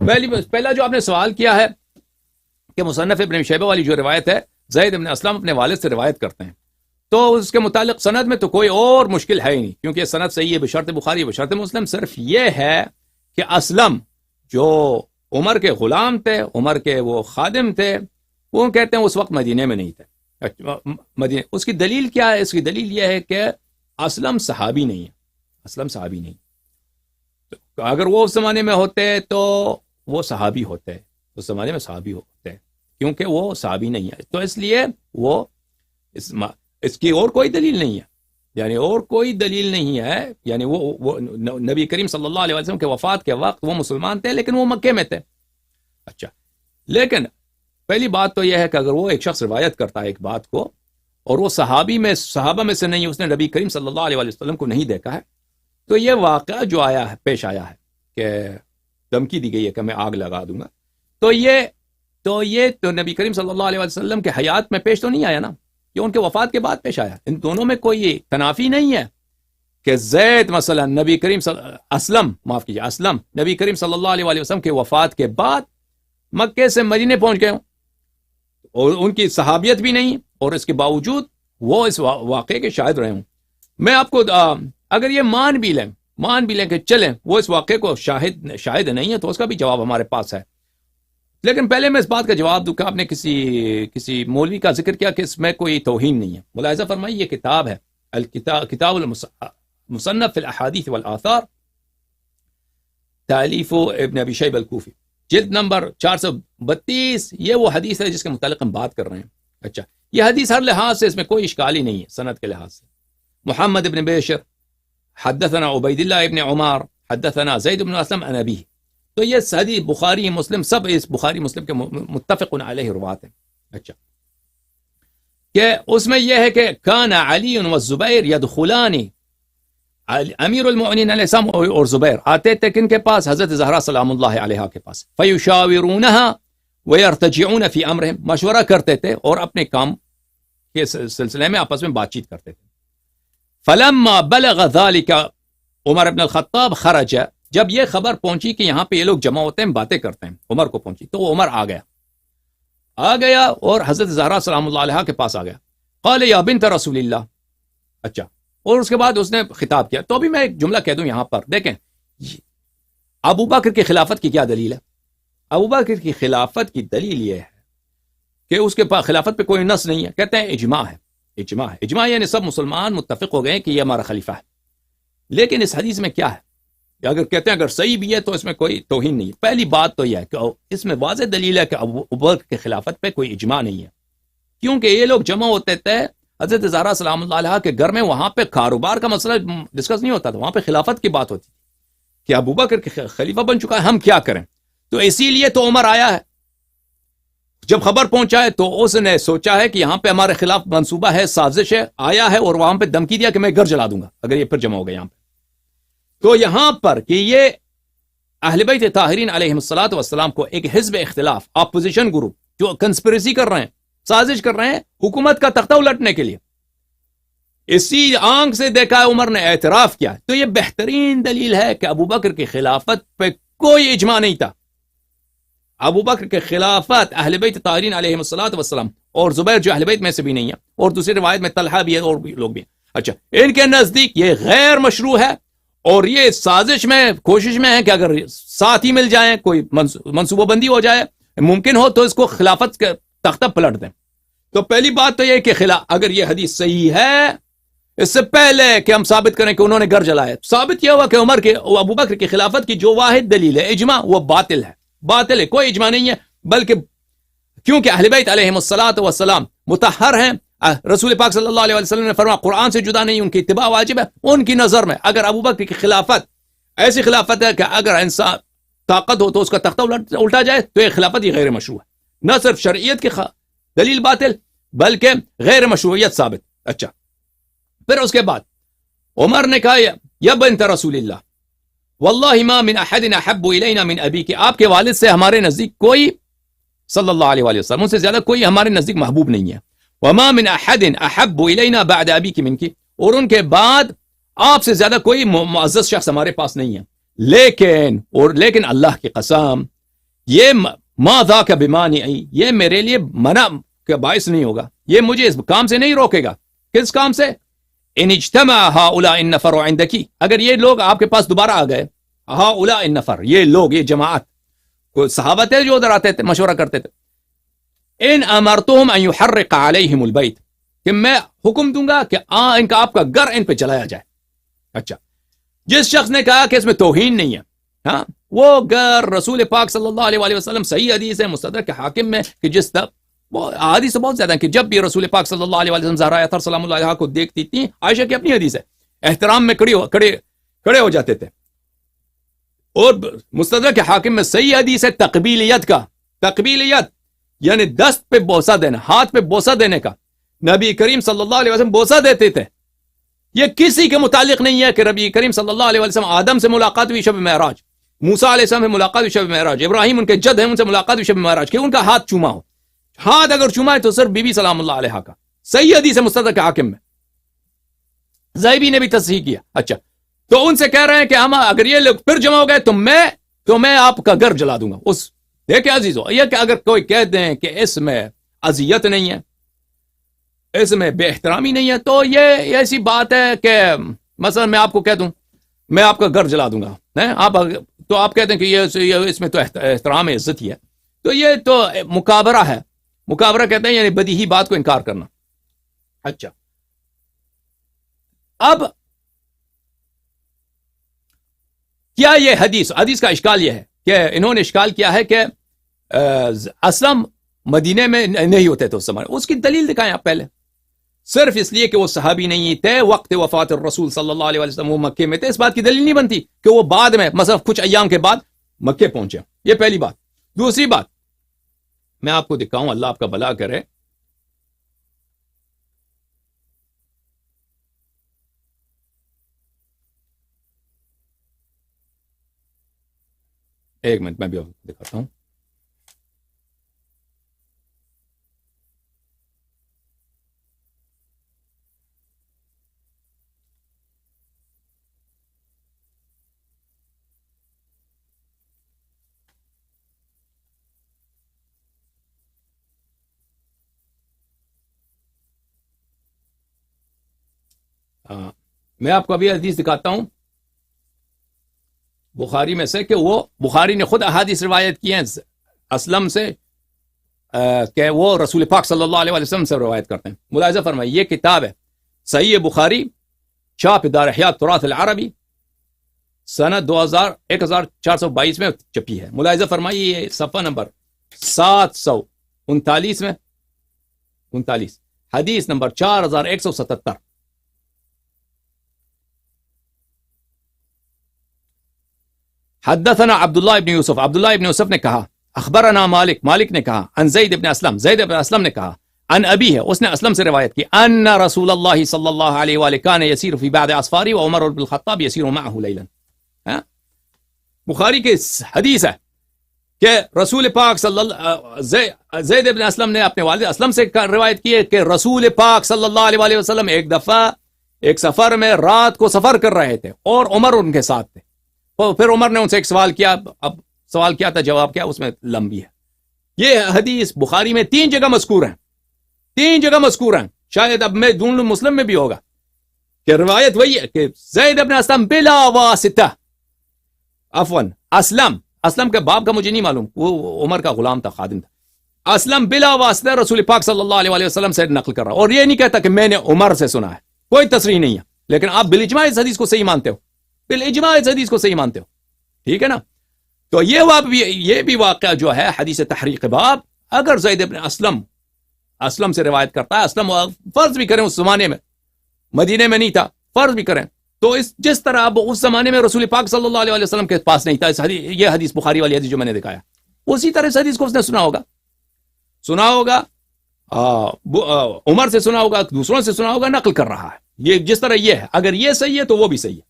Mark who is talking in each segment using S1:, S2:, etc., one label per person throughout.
S1: پہلا جو آپ نے سوال کیا ہے کہ مصنف ابن شیبہ والی جو روایت ہے زید ابن اسلم اپنے والد سے روایت کرتے ہیں، تو اس کے متعلق سند میں تو کوئی اور مشکل ہے ہی نہیں، کیونکہ سند صحیح ہے بشرط بخاری بشرط مسلم. صرف یہ ہے کہ اسلم جو عمر کے غلام تھے، عمر کے وہ خادم تھے، وہ کہتے ہیں اس وقت مدینے میں نہیں تھے. مدینے اس کی دلیل کیا ہے؟ اس کی دلیل یہ ہے کہ اسلم صحابی نہیں ہے، اسلم صحابی نہیں. تو اگر وہ اس زمانے میں ہوتے تو وہ صحابی ہوتے، اس زمانے میں صحابی ہوتے، کیونکہ وہ صحابی نہیں ہے. تو اس لیے وہ اس کی اور کوئی دلیل نہیں ہے، یعنی اور کوئی دلیل نہیں ہے. یعنی وہ نبی کریم صلی اللہ علیہ وسلم کے وفات کے وقت وہ مسلمان تھے لیکن وہ مکے میں تھے. اچھا، لیکن پہلی بات تو یہ ہے کہ اگر وہ ایک شخص روایت کرتا ہے ایک بات کو اور وہ صحابہ میں سے نہیں، اس نے نبی کریم صلی اللہ علیہ وسلم کو نہیں دیکھا ہے، تو یہ واقعہ جو آیا ہے، پیش آیا ہے کہ دھمکی دی گئی ہے کہ میں آگ لگا دوں گا، تو یہ نبی کریم صلی اللہ علیہ وسلم کے حیات میں پیش تو نہیں آیا نا، یہ ان کے وفات کے بعد پیش آیا. ان دونوں میں کوئی تنافی نہیں ہے کہ زید مثلا اسلم نبی کریم صلی اللہ علیہ وسلم کے وفات کے بعد مکے سے مدینے پہنچ گئے ہوں، اور ان کی صحابیت بھی نہیں، اور اس کے باوجود وہ اس واقعے کے شاہد رہے ہوں. میں آپ کو اگر یہ مان بھی لیں کہ چلیں وہ اس واقعے کو شاہد نہیں ہے، تو اس کا بھی جواب ہمارے پاس ہے. لیکن پہلے میں اس بات کا جواب دوں کہ آپ نے کسی مولوی کا ذکر کیا کہ اس میں کوئی توہین نہیں ہے. ملاحظہ فرمائیے، یہ کتاب ہے کتاب المصنف فی الاحادیث والآثار، تالیف ابن ابی شیبہ الکوفی، جلد نمبر 432. یہ وہ حدیث ہے جس کے متعلق ہم بات کر رہے ہیں. اچھا، یہ حدیث ہر لحاظ سے اس میں کوئی اشکال ہی نہیں ہے سند کے لحاظ سے. محمد ابن بشر حدثنا عبید اللہ ابن عمر حدثنا زید بن اسلم عن ابیہ. تو یہ حدیث بخاری مسلم سب اس بخاری مسلم کے متفق علیہ روایت ہیں. اچھا، کہ اس میں یہ ہے کہ کان علی والزبیر یدخلان، امیر المؤمنین علیہ السلام اور زبیر آتے تھے کن کے پاس؟ حضرت زہرا سلام اللہ علیہا کے پاس. فیشاورونہا ویرتجعون فی امرہم، مشورہ کرتے تھے اور اپنے کام کے سلسلے میں آپس میں بات چیت کرتے تھے. فلما بلغ ذلك عمر بن الخطاب خرج، جب یہ خبر پہنچی کہ یہاں پہ یہ لوگ جمع ہوتے ہیں باتیں کرتے ہیں، عمر کو پہنچی، تو وہ عمر آ گیا اور حضرت زہرا سلام اللہ علیہا کے پاس آ گیا. قال یا بنت رسول اللہ. اچھا، اور اس کے بعد اس نے خطاب کیا. تو ابھی میں ایک جملہ کہہ دوں یہاں پر، دیکھیں ابو بکر کی خلافت کی کیا دلیل ہے؟ ابو بکر کی خلافت کی دلیل یہ ہے کہ اس کے پاس خلافت پہ کوئی نص نہیں ہے، کہتے ہیں اجماع ہے. اجماع یعنی سب مسلمان متفق ہو گئے کہ یہ ہمارا خلیفہ ہے. لیکن اس حدیث میں کیا ہے؟ اگر کہتے ہیں اگر صحیح بھی ہے تو اس میں کوئی توہین نہیں ہے. پہلی بات تو یہ ہے کہ اس میں واضح دلیل ہے کہ ابو بکر کی خلافت پہ کوئی اجماع نہیں ہے، کیونکہ یہ لوگ جمع ہوتے تھے حضرت زہرا سلام اللہ علیہا کے گھر میں، وہاں پہ کاروبار کا مسئلہ ڈسکس نہیں ہوتا تھا، وہاں پہ خلافت کی بات ہوتی تھی کہ ابو بکر کے خلیفہ بن چکا ہے، ہم کیا کریں. تو اسی لیے تو عمر آیا ہے. جب خبر پہنچا ہے تو اس نے سوچا ہے کہ یہاں پہ ہمارے خلاف منصوبہ ہے، سازش ہے، آیا ہے اور وہاں پہ دھمکی دیا کہ میں گھر جلا دوں گا اگر یہ پھر جمع ہو گئے یہاں پہ. تو یہاں پر کہ یہ اہل بیت طاہرین علیہ الصلوۃ والسلام کو ایک حزب اختلاف، اپوزیشن گروپ جو کنسپریسی کر رہے ہیں، سازش کر رہے ہیں حکومت کا تختہ الٹنے کے لیے، اسی آنکھ سے دیکھا ہے عمر نے، اعتراف کیا. تو یہ بہترین دلیل ہے کہ ابو بکر کی خلافت پہ کوئی اجماع نہیں تھا. ابو بکر کے خلافت اہل بیت طاہرین علیہ الصلوۃ والسلام اور زبیر جو اہل بیت میں سے بھی نہیں ہے، اور دوسری روایت میں طلحہ بھی ہے اور بھی لوگ بھی ہیں. اچھا، ان کے نزدیک یہ غیر مشروع ہے اور یہ سازش میں، کوشش میں ہے کہ اگر ساتھ ہی مل جائیں، کوئی منصوبہ بندی ہو جائے، ممکن ہو تو اس کو خلافت کا تختہ پلٹ دیں. تو پہلی بات تو یہ کہ اگر یہ حدیث صحیح ہے، اس سے پہلے کہ ہم ثابت کریں کہ انہوں نے گھر جلایا، ثابت کیا ہوا کہ عمر کے ابو بکر کی خلافت کی جو واحد دلیل ہے اجماع، وہ باطل ہے، کوئی اجماع نہیں ہے. بلکہ کیونکہ اہل بیت علیہ الصلوۃ والسلام مطہر ہیں، رسول پاک صلی اللہ علیہ وسلم نے فرمایا قرآن سے جدا نہیں، ان کی اتباع واجب ہے. ان کی نظر میں اگر ابو بکر کی خلافت ایسی خلافت ہے کہ اگر انسان طاقت ہو تو اس کا تختہ الٹا جائے، تو یہ خلافت ہی غیر مشروع ہے. نہ صرف شرعیت کی دلیل باطل بلکہ غیر مشروعیت ثابت. اچھا، پھر اس کے بعد عمر نے کہا یا بنت رسول اللہ واللہ ما من احد احب الینا من ابی، کہ آپ کے والد سے ہمارے نزدیک کوئی، صلی اللہ علیہ وآلہ وسلم سے زیادہ کوئی ہمارے نزدیک محبوب نہیں ہے. وما من احد احب الینا بعد ابیک منک، اور ان کے بعد آپ سے زیادہ کوئی معزز شخص ہمارے پاس نہیں ہے. لیکن اللہ کی قسم یہ ما ذاک بمانعی، یہ میرے لیے منع کا باعث نہیں ہوگا، یہ مجھے اس کام سے نہیں روکے گا۔ کس کام سے؟ ان اجتمع هؤلاء النفر عندکی، اگر یہ لوگ آپ کے پاس دوبارہ آ گئے، هؤلاء النفر، یہ لوگ، یہ جماعت، کوئی صحابہ تھے جو ادھر آتے تھے مشورہ کرتے تھے، ان امرتهم ان يحرق عليهم البيت، کہ میں حکم دوں گا کہ ان کا آپ کا گھر ان پہ چلایا جائے۔ اچھا، جس شخص نے کہا کہ اس میں توہین نہیں ہے، ہاں، وہ گھر رسول پاک صلی اللہ علیہ وسلم، صحیح حدیث ہے مستدرک حاکم میں کہ جس طرح حدیث بہت زیادہ ہیں کہ جب بھی رسول پاک صلی اللہ علیہ وسلم زہرا اطہر سلام اللہ علیہا کو دیکھتی تھی، عائشہ کی اپنی حدیث ہے، احترام میں کھڑے ہو جاتے تھے۔ اور مستدرک حاکم میں صحیح حدیث ہے تقبیلیت کا، تقبیلیت یعنی دست پہ بوسہ دینا، ہاتھ پہ بوسہ دینے کا۔ نبی کریم صلی اللہ علیہ وسلم بوسہ دیتے تھے۔ یہ کسی کے متعلق نہیں ہے کہ نبی کریم صلی اللہ علیہ وسلم آدم سے ملاقات ہوئی شب معراج، موسیٰ علیہ السلام سے ملاقات ہوئی شب معراج، ابراہیم ان کے جد ہیں ان سے ملاقات ہوئی شب معراج، کہ ان کا ہاتھ چوما ہو۔ ہاتھ اگر چوما ہے تو صرف بی بی سلام اللہ علیہا کا، صحیح حدیث ہے مستدرک حاکم میں، زائبی نے بھی تصحیح کیا۔ اچھا، تو ان سے کہہ رہے ہیں کہ ہم اگر یہ لوگ پھر جمع ہو گئے تو میں آپ کا گھر جلا دوں گا۔ اس دیکھیں عزیزو، یہ کہ اگر کوئی کہہ دیں کہ اس میں اذیت نہیں ہے، اس میں بے احترامی نہیں ہے، تو یہ ایسی بات ہے کہ مثلا میں آپ کو کہہ دوں میں آپ کا گھر جلا دوں گا، تو آپ کہتے ہیں کہ یہ اس میں تو احترام عزت ہی ہے، تو یہ تو مکابرہ ہے۔ مکابرہ کہتے ہیں یعنی بدیہی بات کو انکار کرنا۔ اچھا، اب کیا یہ حدیث کا اشکال یہ ہے کہ انہوں نے اشکال کیا ہے کہ اسلم مدینے میں نہیں ہوتے تھے اس زمانے، اس کی دلیل دکھائیں آپ پہلے۔ صرف اس لیے کہ وہ صحابی نہیں تھے وقت وفات الرسول صلی اللہ علیہ وسلم وہ مکے میں تھے، اس بات کی دلیل نہیں بنتی کہ وہ بعد میں مثلا کچھ ایام کے بعد مکے پہنچے۔ یہ پہلی بات۔ دوسری بات میں آپ کو دکھاؤں، اللہ آپ کا بھلا کرے، ایک منٹ میں بھی آپ کو دکھاتا ہوں۔ میں آپ کو ابھی حدیث دکھاتا ہوں بخاری میں سے، کہ وہ بخاری نے خود احادیث روایت کی ہیں اسلم سے، کہ وہ رسول پاک صلی اللہ علیہ وسلم سے روایت کرتے ہیں۔ ملاحظہ فرمائیے، یہ کتاب ہے صحیح بخاری، چھاپ دار احیاء تراث العربی، سنہ 1422 میں چھپی ہے۔ ملاحظہ فرمائیے، یہ صفحہ نمبر 739 میں 39، حدیث نمبر 4177۔ حدثنا عبداللہ ابن یوسف، عبداللہ ابن یوسف نے کہا، اخبرنا مالک، مالک نے کہا، عن زید ابن اسلم، زید ابن اسلم نے کہا، عن ابی ہے، اس نے اسلم سے روایت کی، ان رسول اللہ صلی اللہ علیہ وآلہ کان یسیر فی بعض اسفاری وعمر بن الخطاب یسیر معه لیلا۔ بخاری کی حدیث ہے کہ رسول پاک صلی اللہ، زید ابن اسلم نے اپنے والد اسلم سے روایت کی ہے کہ رسول پاک صلی اللہ علیہ وآلہ وسلم ایک دفعہ ایک سفر میں رات کو سفر کر رہے تھے اور عمر ان کے ساتھ تھے۔ پھر عمر نے ان سے ایک سوال کیا، اب سوال کیا تھا، جواب کیا، اس میں لمبی ہے۔ یہ حدیث بخاری میں 3 جگہ مذکور ہیں، 3 جگہ مذکور ہیں، شاید اب میں ڈھونڈ لوں مسلم میں بھی ہوگا، کہ روایت وہی ہے کہ زید ابن اسلم بلا واسطہ، عفواً اسلم کے باپ کا مجھے نہیں معلوم، وہ عمر کا غلام تھا، خادم تھا۔ اسلم بلا واسطہ رسول پاک صلی اللہ علیہ وسلم سے نقل کر رہا، اور یہ نہیں کہتا کہ میں نے عمر سے سنا ہے، کوئی تصریح نہیں ہے، لیکن آپ بالاجماع اس حدیث کو صحیح مانتے ہو، بالاجماع اس حدیث کو صحیح مانتے ہو، ٹھیک ہے نا؟ تو یہ بھی واقعہ جو ہے حدیث تحریق باب، اگر زید ابن اسلم سے روایت کرتا ہے، اسلم فرض بھی کریں اس زمانے میں مدینے میں نہیں تھا، فرض بھی کریں، تو جس طرح اب اس زمانے میں رسول پاک صلی اللہ علیہ وسلم کے پاس نہیں تھا یہ حدیث بخاری والی حدیث جو میں نے دکھایا، اسی طرح اس حدیث کو اس نے سنا ہوگا، عمر سے سنا ہوگا، دوسروں سے سنا ہوگا، نقل کر رہا ہے، یہ جس طرح یہ ہے، اگر یہ صحیح ہے تو وہ بھی صحیح ہے۔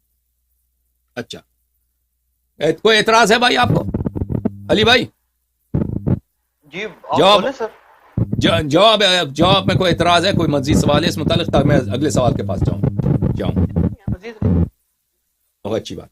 S1: اچھا، کوئی اعتراض ہے بھائی آپ کو، علی بھائی؟
S2: جی
S1: جواب میں کوئی اعتراض ہے، کوئی مزید سوال ہے اس متعلق، تاکہ میں اگلے سوال کے پاس جاؤں؟ بہت اچھی بات۔